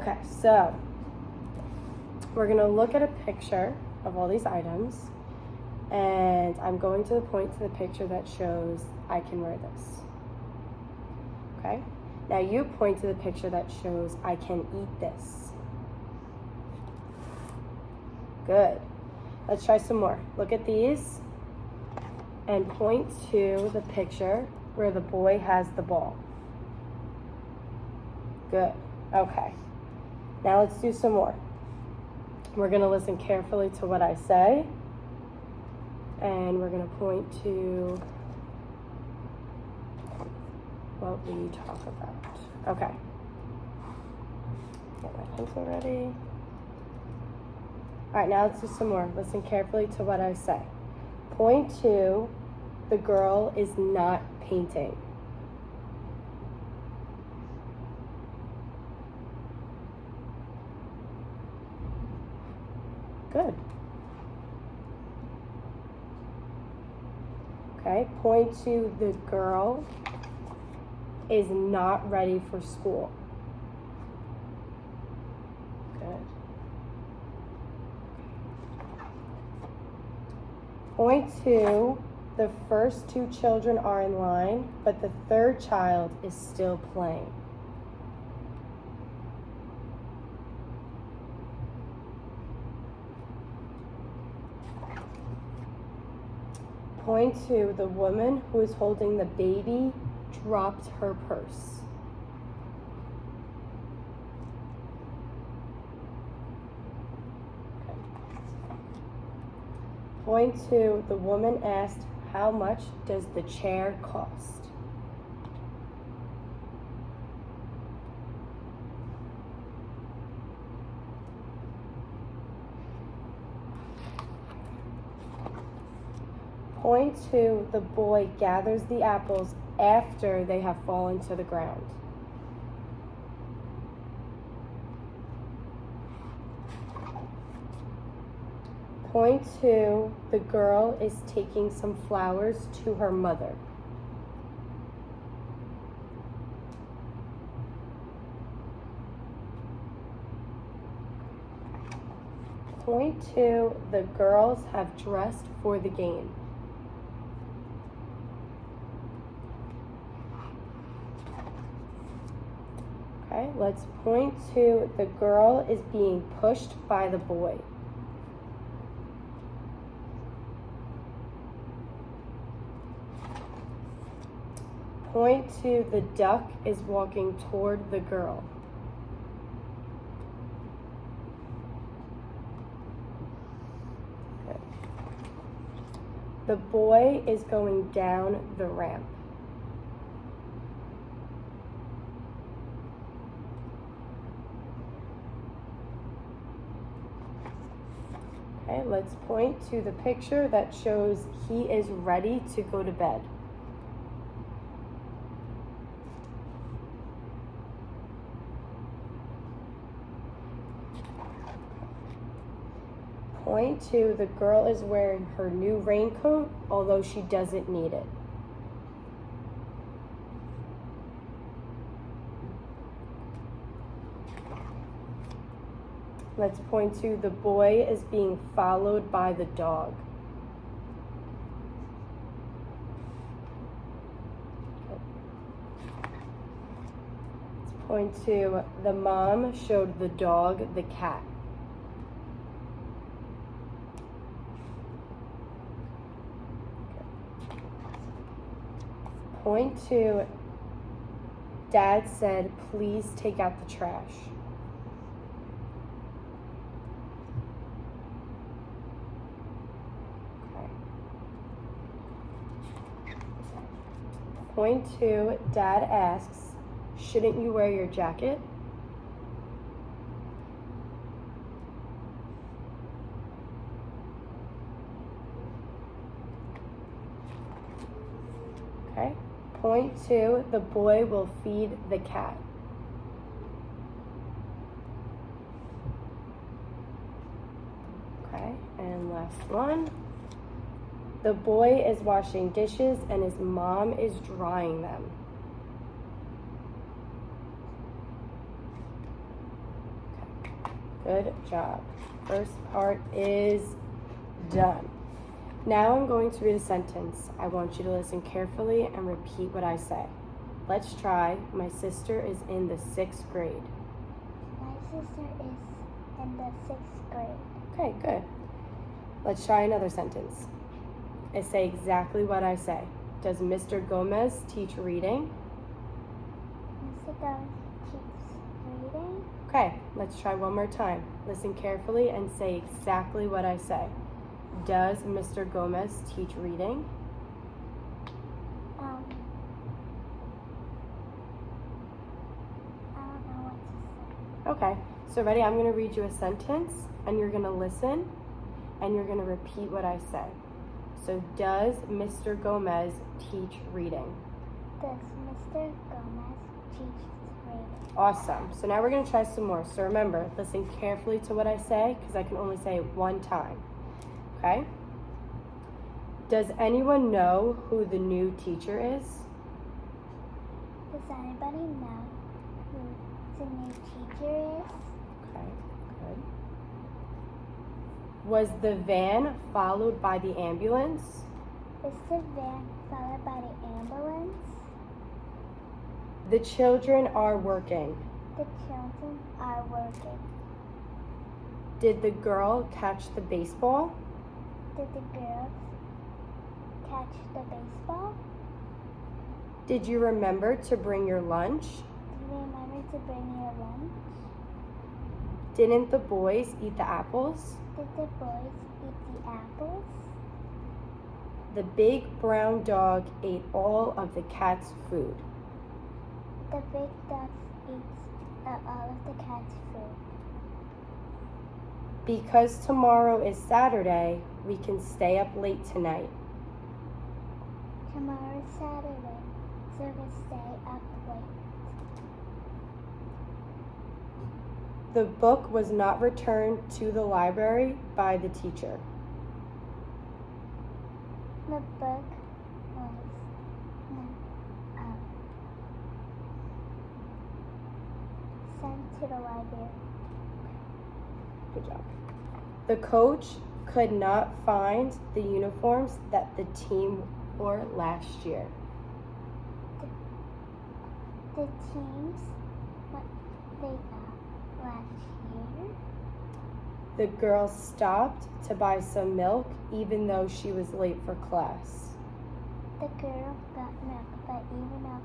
Okay, so we're going to look at a picture of all these items, and I'm going to point to the picture that shows I can wear this. Okay? Now you point to the picture that shows I can eat this. Good. Let's try some more. Look at these and point to the picture where the boy has the ball. Good. Okay. Now let's do some more. We're going to listen carefully to what I say, and we're going to point to what we talk about. Okay. Get my pencil ready. All right, now let's do some more. Listen carefully to what I say. Point to the girl is not painting. Good. Okay, point to the girl is not ready for school. Good. Point to the first two children are in line, but the third child is still playing. Point to the woman who is holding the baby dropped her purse. Okay. Point to the woman asked, how much does the chair cost? Point to the boy gathers the apples after they have fallen to the ground. Point to the girl is taking some flowers to her mother. Point to the girls have dressed for the game. Okay, let's point to the girl is being pushed by the boy. Point to the duck is walking toward the girl. Okay. The boy is going down the ramp. Okay, let's point to the picture that shows he is ready to go to bed. Point to the girl is wearing her new raincoat, although she doesn't need it. Let's point to the boy is being followed by the dog. Let's point to the mom showed the dog the cat. Point to Dad said, please take out the trash. Point two, Dad asks, shouldn't you wear your jacket? Okay. Point two, the boy will feed the cat. Okay, and last one. The boy is washing dishes and his mom is drying them. Good job. First part is done. Now I'm going to read a sentence. I want you to listen carefully and repeat what I say. Let's try. My sister is in the 6th grade. My sister is in the 6th grade. Okay, good. Let's try another sentence. I say exactly what I say. Does Mr. Gomez teach reading? Mr. Gomez teaches reading. Okay, let's try one more time. Listen carefully and say exactly what I say. Does Mr. Gomez teach reading? I don't know what to say. Okay, so ready? I'm going to read you a sentence and you're going to listen and you're going to repeat what I say. So, does Mr. Gomez teach reading? Does Mr. Gomez teach reading? Awesome. So now we're going to try some more. So remember, listen carefully to what I say because I can only say it one time. Okay? Does anyone know who the new teacher is? Does anybody know who the new teacher is? Okay, good. Was the van followed by the ambulance? Is the van followed by the ambulance? The children are working. The children are working. Did the girl catch the baseball? Did the girls catch the baseball? Did you remember to bring your lunch? Did you remember to bring your lunch? Didn't the boys eat the apples? Did the boys eat the apples? The big brown dog ate all of the cat's food. The big dog eats all of the cat's food. Because tomorrow is Saturday, we can stay up late tonight. Tomorrow is Saturday, so we stay up late. The book was not returned to the library by the teacher. The book was sent to the library. Good job. The coach could not find the uniforms that the team wore last year. The teams, what they last year. The girl stopped to buy some milk even though she was late for class. The girl got milk, but even though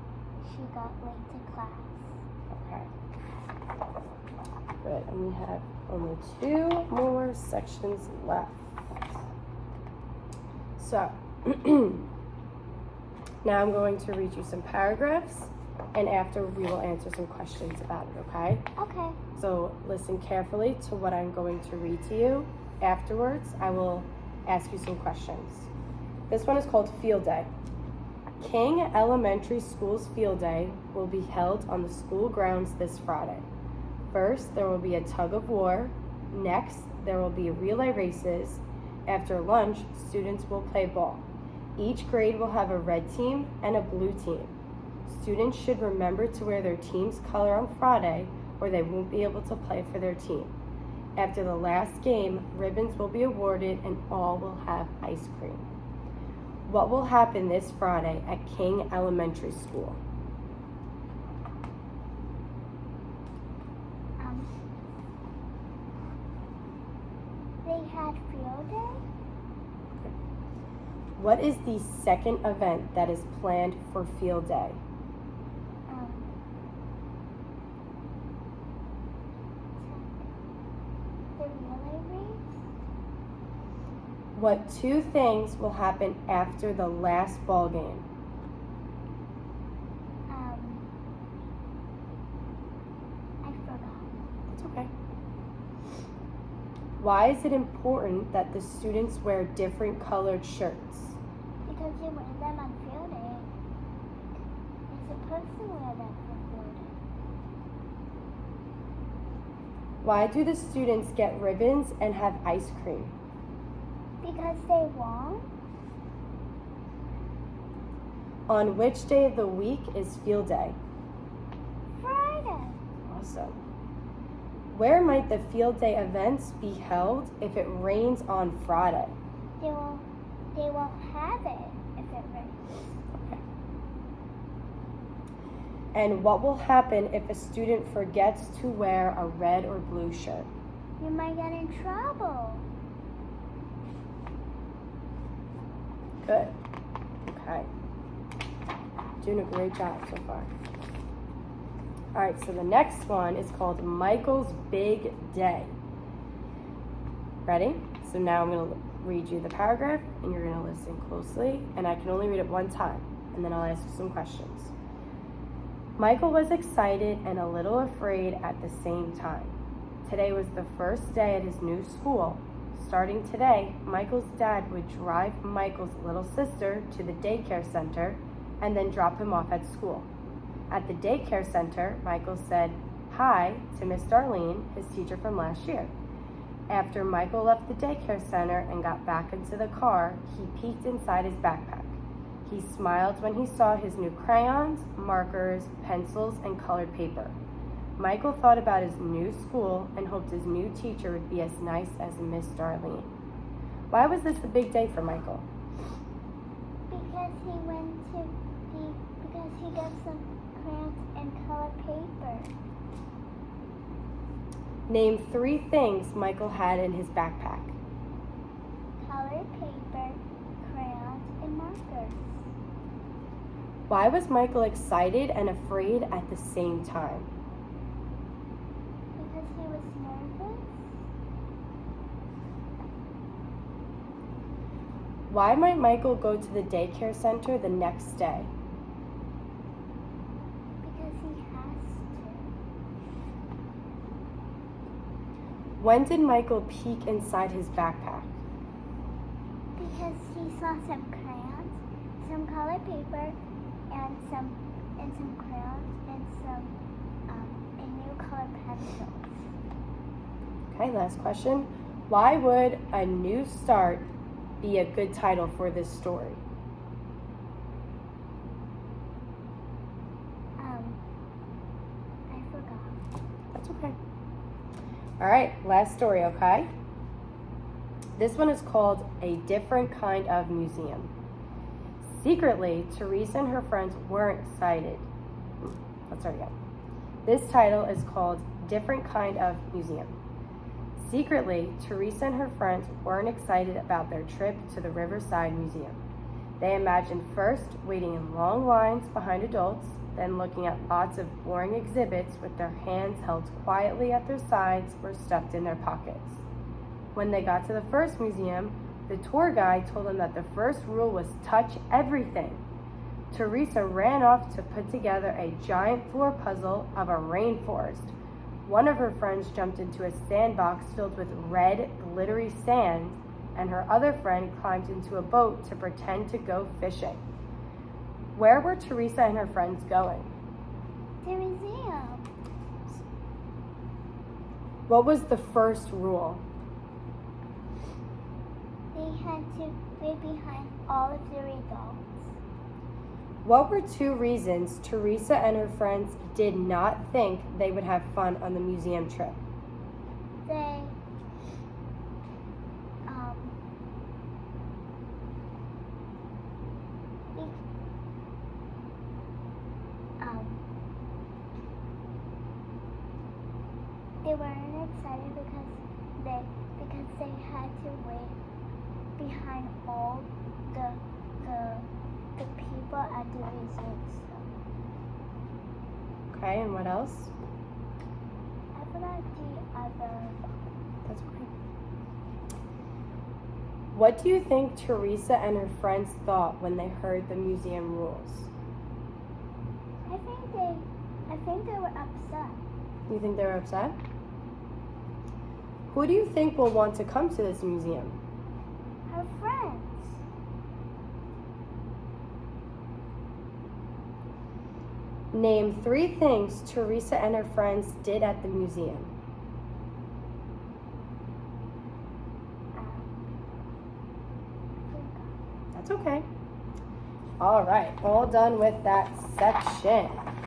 she got late to class. Okay. Good, and we have only 2 more sections left. So, now I'm going to read you some paragraphs, and after we will answer some questions about it, okay? Okay. So listen carefully to what I'm going to read to you. Afterwards, I will ask you some questions. This one is called Field Day. King Elementary School's Field Day will be held on the school grounds this Friday. First, there will be a tug of war. Next, there will be relay races. After lunch, students will play ball. Each grade will have a red team and a blue team. Students should remember to wear their team's color on Friday or they won't be able to play for their team. After the last game, ribbons will be awarded and all will have ice cream. What will happen this Friday at King Elementary School? They had field day? What is the second event that is planned for Field Day? The relay race? What 2 things will happen after the last ball game? I forgot. It's okay. Why is it important that the students wear different colored shirts? Because you wear them on field day. You're supposed to wear them for field day. Why do the students get ribbons and have ice cream? Because they won. On which day of the week is Field Day? Friday. Awesome. Where might the field day events be held if it rains on Friday? They won't have it if it rains. Okay. And what will happen if a student forgets to wear a red or blue shirt? You might get in trouble. Good. Okay. Doing a great job so far. All right, so the next one is called Michael's Big Day. Ready? So now I'm going to read you the paragraph, and you're going to listen closely, and I can only read it one time, and then I'll ask you some questions. Michael was excited and a little afraid at the same time. Today was the first day at his new school. Starting today, Michael's dad would drive Michael's little sister to the daycare center and then drop him off at school. At the daycare center, Michael said hi to Miss Darlene, his teacher from last year. After Michael left the daycare center and got back into the car, he peeked inside his backpack. He smiled when he saw his new crayons, markers, pencils, and colored paper. Michael thought about his new school and hoped his new teacher would be as nice as Miss Darlene. Why was this a big day for Michael? Because he got some crayons and colored paper. Name 3 things Michael had in his backpack. Colored paper, crayons, and markers. Why was Michael excited and afraid at the same time? Because he was nervous. Why might Michael go to the daycare center the next day? Because he has to. When did Michael peek inside his backpack? Because he saw some crayons, some colored paper, and some crayons and new colored pencils. Okay, last question. Why would a new start be a good title for this story? I forgot. That's okay. All right, last story, okay? This one is called A Different Kind of Museum. Secretly, Teresa and her friends weren't excited. Let's start again. This title is called Different Kind of Museum. Secretly, Teresa and her friends weren't excited about their trip to the Riverside Museum. They imagined first waiting in long lines behind adults, then looking at lots of boring exhibits with their hands held quietly at their sides or stuffed in their pockets. When they got to the first museum, the tour guide told them that the first rule was touch everything. Teresa ran off to put together a giant floor puzzle of a rainforest. One of her friends jumped into a sandbox filled with red, glittery sand, and her other friend climbed into a boat to pretend to go fishing. Where were Teresa and her friends going? The museum. What was the first rule? They had to wait behind all of the adults. What were 2 reasons Teresa and her friends did not think they would have fun on the museum trip? They they weren't excited because they had to wait behind all the people at the museum. Okay, and what else? I forgot the other. That's okay. What do you think Teresa and her friends thought when they heard the museum rules? I think they were upset. You think they were upset? Who do you think will want to come to this museum? Her friends. Name 3 things Teresa and her friends did at the museum. That's okay. All right, all done with that section.